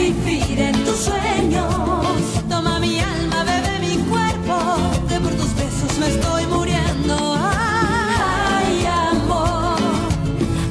vivir en tus sueños. Toma mi alma, bebe mi cuerpo, que por tus besos me estoy muriendo.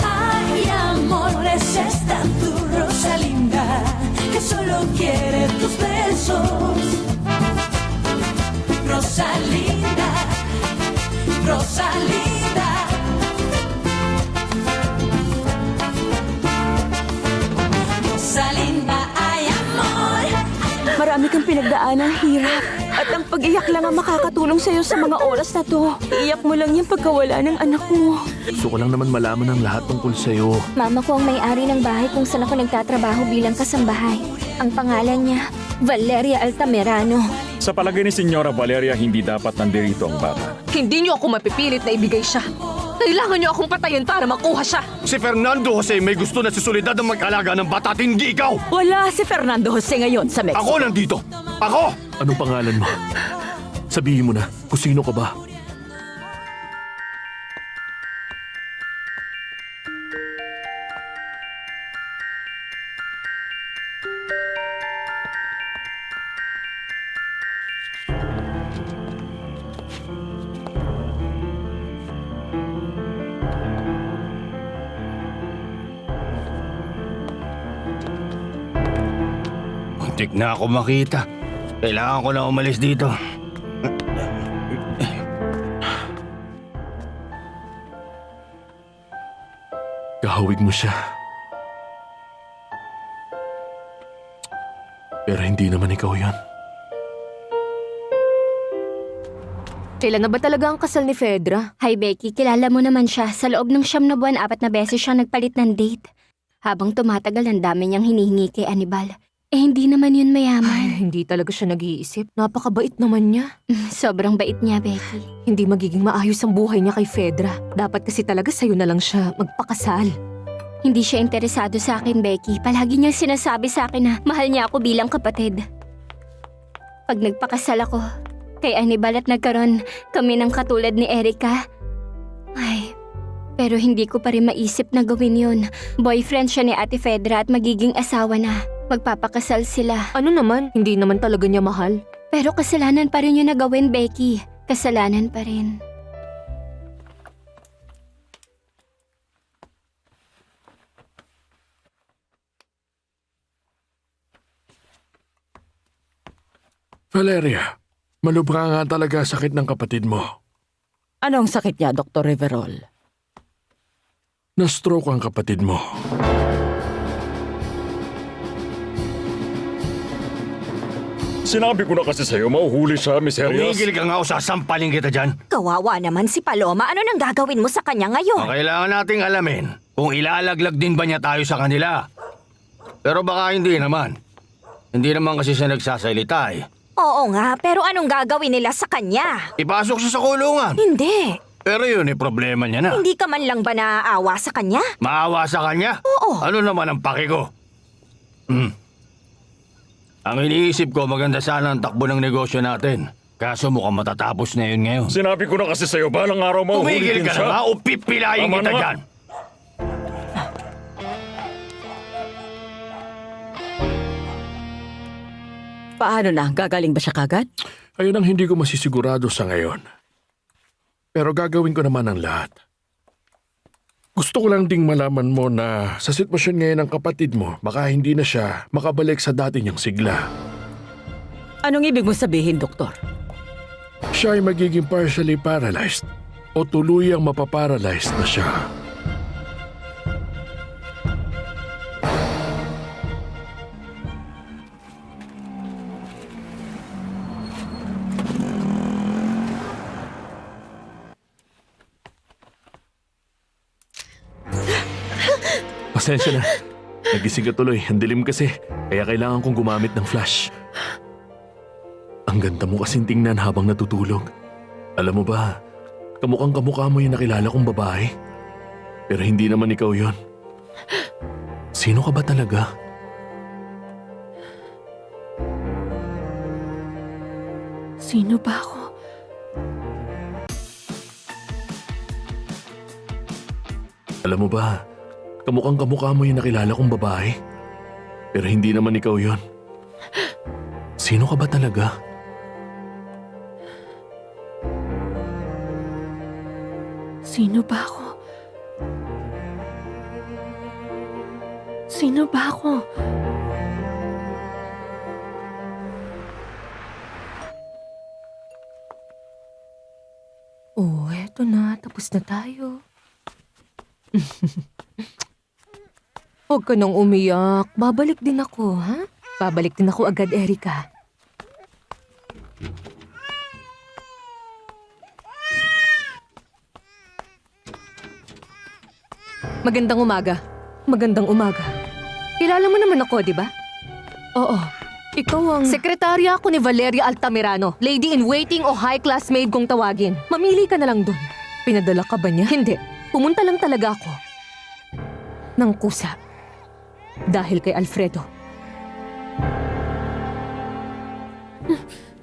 Ay amor, esa es tan tu Rosalinda, que solo quiere tus besos. Rosalinda, Rosalinda. Rosalinda, ay amor. Marami kang pinagdaanan, hirap. At ang pag-iyak lang ang makakatulong sa'yo sa mga oras na to. Iiyak mo lang yung pagkawala ng anak mo. Gusto ko lang naman malaman ang lahat tungkol sa'yo. Mama ko ang may-ari ng bahay kung saan ako nagtatrabaho bilang kasambahay. Ang pangalan niya, Valeria Altamirano. Sa palagay ni Senyora Valeria, hindi dapat nandirito ang bata. Hindi niyo ako mapipilit na ibigay siya. Kailangan niyo akong patayin para makuha siya. Si Fernando Jose may gusto na si Soledad ang mag-alaga ng bata at hindi ikaw! Wala si Fernando Jose ngayon sa Mexico. Ako nandito! Ako! Anong pangalan mo? Sabihin mo na, kung sino ka ba? Muntik na ako makita. Kailangan ko na umalis dito. Kahawig mo siya. Pero hindi naman ikaw yan. Kailan na ba talaga ang kasal ni Fedra? Hi Becky, kilala mo naman siya. Sa loob ng 9 na buwan, 4 na beses siya nagpalit ng date. Habang tumatagal, ang dami niyang hinihingi kay Anibal. Hindi naman yun mayaman. Ay, hindi talaga siya nag-iisip. Napakabait naman niya. Sobrang bait niya, Becky. Hindi magiging maayos ang buhay niya kay Fedra. Dapat kasi talaga sa'yo na lang siya magpakasal. Hindi siya interesado sa akin, Becky. Palagi niyang sinasabi sa akin na mahal niya ako bilang kapatid. Pag nagpakasal ako kay Anibal at nagkaroon kami ng katulad ni Erica, pero hindi ko pa rin maisip na gawin yun. Boyfriend siya ni Ate Fedra at magiging asawa na. Magpapakasal sila. Ano naman? Hindi naman talaga niya mahal. Pero kasalanan pa rin yun na gawin, Becky. Kasalanan pa rin. Valeria, malubha nga talaga sakit ng kapatid mo. Anong sakit niya, Dr. Riverol? Na-stroke ang kapatid mo. Sinabi ko na kasi sa'yo, mauhuli siya, Miss Arias. Tumigil ka nga o sasampalin kita dyan. Kawawa naman si Paloma. Ano nang gagawin mo sa kanya ngayon? Kailangan nating alamin kung ilalaglag din ba niya tayo sa kanila. Pero baka hindi naman. Hindi naman kasi siya nagsasalita eh. Oo nga, pero anong gagawin nila sa kanya? Ipasok siya sa kulungan. Hindi. Pero yun problema niya na. Hindi ka man lang ba naaawa sa kanya? Maawa sa kanya? Oo. Ano naman ang paki ko? Ang iniisip ko, maganda sana ang takbo ng negosyo natin. Kaso mukhang matatapos na yun ngayon. Sinabi ko na kasi sa'yo, balang araw mauhuli Tumigil din ka na siya. nga o pipilayin Tama kita na nga. dyan. Paano na? Gagaling ba siya kagad? Ayun ang hindi ko masisigurado sa ngayon. Pero gagawin ko naman ang lahat. Gusto ko lang ding malaman mo na sa sitwasyon ngayon ng kapatid mo, baka hindi na siya makabalik sa dati niyang sigla. Anong ibig mo sabihin, Doktor? Siya ay magiging partially paralyzed o tuluyang mapaparalyzed na siya. Pasensya na. Nagising ka tuloy. Ang dilim kasi. Kaya kailangan kong gumamit ng flash. Ang ganda mo kasing tingnan habang natutulog. Alam mo ba, kamukhang kamukha mo yung nakilala kong babae. Pero hindi naman ikaw yon. Sino ka ba talaga? Sino ba ako? Alam mo ba, kamukhang kamukha mo yung nakilala kong babae. Pero hindi naman ikaw yon. Sino ka ba talaga? Sino ba ako? Sino ba ako? Oh, eto na. Tapos na tayo. Huwag ka nang umiyak. Babalik din ako, ha? Babalik din ako agad, Erika. Magandang umaga. Magandang umaga. Kilala mo naman ako, di ba? Oo. Ikaw ang... Sekretarya ako ni Valeria Altamirano. Lady-in-waiting o high-class maid kung tawagin. Mamili ka na lang dun. Pinadala ka ba niya? Hindi. Pumunta lang talaga ako. Nang kusa. Dahil kay Alfredo.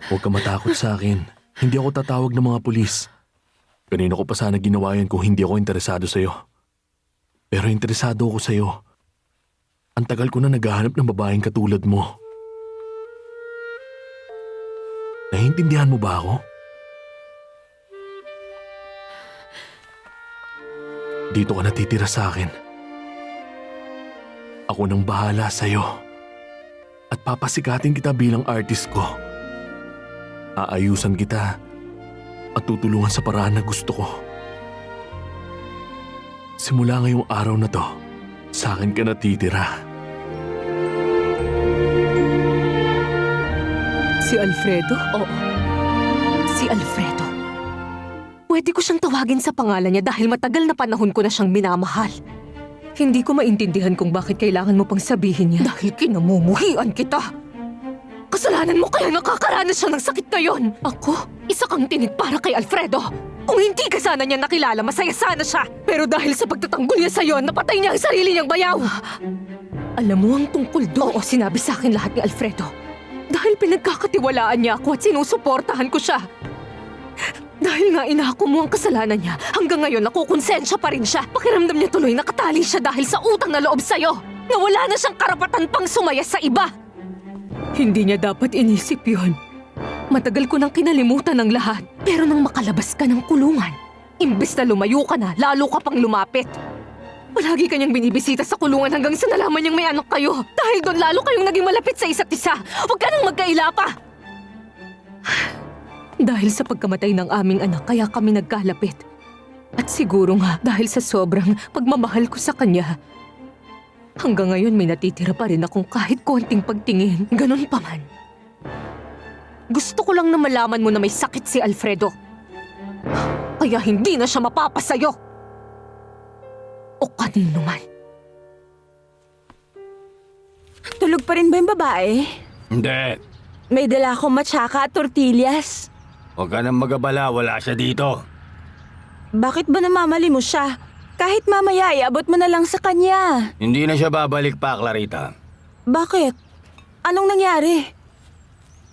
Huwag ka matakot sa akin. Hindi ako tatawag ng mga pulis. Kanina ko pa sana ginawa yan kung hindi ako interesado sa'yo. Pero interesado ako sa'yo. Ang tagal ko na naghahanap ng babaeng katulad mo. Naiintindihan mo ba ako? Dito ka natitira sa akin. Ako nang bahala sa'yo. At papasikatin kita bilang artist ko. Aayusan kita at tutulungan sa paraan na gusto ko. Simula ngayong araw na to, sa akin ka natitira. Si Alfredo? Oo. Si Alfredo. Pwede ko siyang tawagin sa pangalan niya dahil matagal na panahon ko na siyang minamahal. Hindi ko maintindihan kung bakit kailangan mo pang sabihin niya. Dahil kinamumuhian kita. Kasalanan mo kaya nakakaranas siya ng sakit ngayon. Ako, isa kang tinig para kay Alfredo. Kung hindi ka sana niya nakilala, masaya sana siya. Pero dahil sa pagtatanggol niya sa'yo, napatay niya ang sarili niyang bayaw. Alam mo ang tungkol doon? Oo, sinabi sa akin lahat ni Alfredo. Dahil pinagkakatiwalaan niya ako at sinusuportahan ko siya. Dahil nga inako mo ang kasalanan niya, hanggang ngayon nakukonsensya pa rin siya. Pakiramdam niya tuloy nakatali siya dahil sa utang na loob sa'yo. Na wala na siyang karapatan pang sumaya sa iba. Hindi niya dapat inisip yun. Matagal ko nang kinalimutan ang lahat. Pero nang makalabas ka ng kulungan, imbes na lumayo ka na, lalo ka pang lumapit. Palagi kanyang binibisita sa kulungan hanggang sa nalaman niyang may anak kayo. Dahil doon lalo kayong naging malapit sa isa't isa. Huwag ka nang magkaila pa! Dahil sa pagkamatay ng aming anak, kaya kami nagkalapit. At siguro nga dahil sa sobrang pagmamahal ko sa kanya, hanggang ngayon may natitira pa rin akong kahit konting pagtingin. Ganon pa man. Gusto ko lang na malaman mo na may sakit si Alfredo. Kaya hindi na siya mapapasayo. O kanino man. Tulog pa rin ba yung babae? Hindi. May dala akong matsaka at tortillas. Huwag ka nang magabala, wala siya dito. Bakit ba namamali mo siya? Kahit mamaya, iabot mo na lang sa kanya. Hindi na siya babalik pa, Clarita. Bakit? Anong nangyari?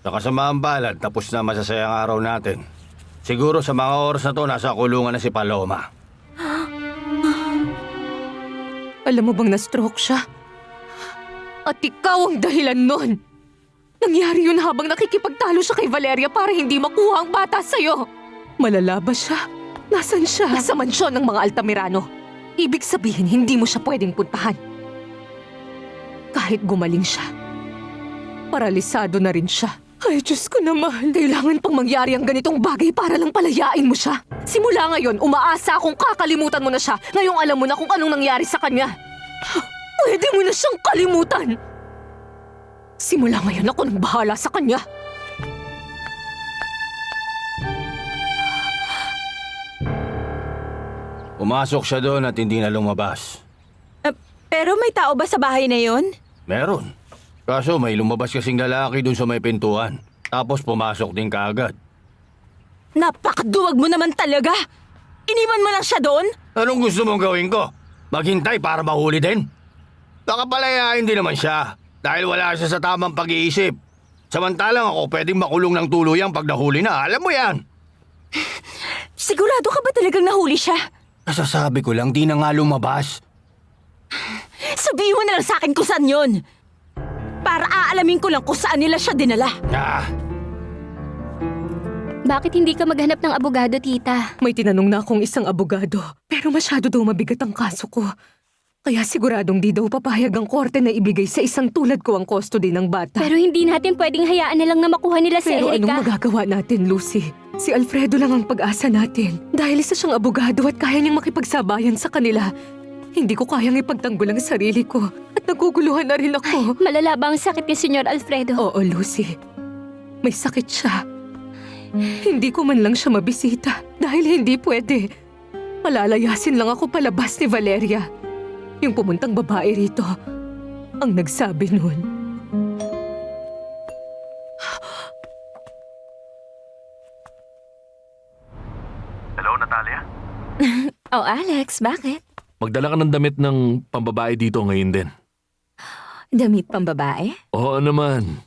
Sa kasamaang balad, tapos na masasayang araw natin. Siguro sa mga oras na to, nasa kulungan na si Paloma. Alam mo bang na-stroke siya? At ikaw ang dahilan nun. Nangyari yun habang nakikipagtalo siya kay Valeria para hindi makuha ang bata sa'yo. Malala ba siya? Nasaan siya? Nasa mansyon ng mga Altamirano. Ibig sabihin, hindi mo siya pwedeng puntahan. Kahit gumaling siya, paralisado na rin siya. Ay, Diyos ko naman. Kailangan pang mangyari ang ganitong bagay para lang palayain mo siya. Simula ngayon, umaasa akong kakalimutan mo na siya. Ngayong alam mo na kung anong nangyari sa kanya. Pwede mo na siyang kalimutan. Simula ngayon, ako nang bahala sa kanya. Pumasok siya doon at hindi na lumabas. Pero may tao ba sa bahay na yon? Meron. Kaso may lumabas kasing lalaki doon sa may pintuan. Tapos pumasok din kaagad. Napakaduwag mo naman talaga! Iniwan mo lang siya doon? Anong gusto mong gawin ko? Maghintay para mahuli din? Baka palayain din naman siya. Dahil wala siya sa tamang pag-iisip. Samantalang ako pwedeng makulong ng tuluyang pag nahuli na. Alam mo yan. Sigurado ka ba talagang nahuli siya? Kasasabi ko lang, di na nga lumabas. Sabihin mo na lang sa akin kung saan yun! Aalamin ko lang kung saan nila siya dinala. Ah, Bakit hindi ka maghanap ng abogado, tita? May tinanong na akong isang abogado, pero masyado daw mabigat ang kaso ko. Kaya siguradong di daw papayag ang korte na ibigay sa isang tulad ko ang custody ng bata. Pero hindi natin pwedeng hayaan na lang na makuha nila si Pero anong Erica. magagawa natin, Lucy? Si Alfredo lang ang pag-asa natin. Dahil isa siyang abogado at kaya niyang makipagsabayan sa kanila. Hindi ko kayang ipagtanggol ang sarili ko at naguguluhan na rin ako. Malala ba ang sakit ni Senyor Alfredo? Oo, Lucy. May sakit siya. Hindi ko man lang siya mabisita dahil hindi pwede. Palalayasin lang ako palabas ni Valeria. Yung pumuntang babae rito ang nagsabi nun. Hello, Natalia? Oh, Alex, bakit? Magdala ka ng damit ng pambabae dito ngayon din. Damit pang babae? Oo naman.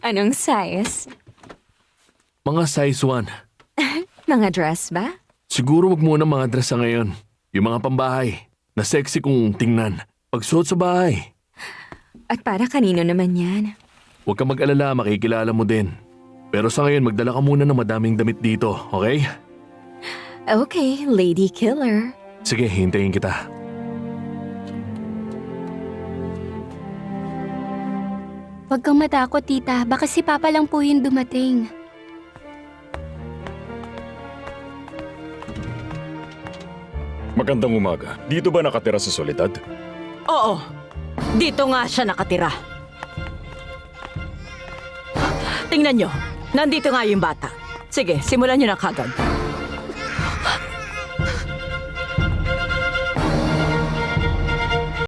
Anong size? Mga size 1. Mga dress ba? Siguro wag muna mga dress sa ngayon. Yung mga pambahay na sexy kung tingnan. Pagsuot sa bahay. At para kanino naman yan? Huwag kang mag-alala, makikilala mo din. Pero sa ngayon, magdala ka muna ng madaming damit dito, okay? Okay, lady killer. Sige, hintayin kita. Huwag kang matakot, tita. Baka si Papa lang po yung dumating. Magandang umaga. Dito ba nakatira sa Soledad? Oo, dito nga siya nakatira. Tingnan nyo, nandito nga yung bata. Sige, simulan nyo na kagad.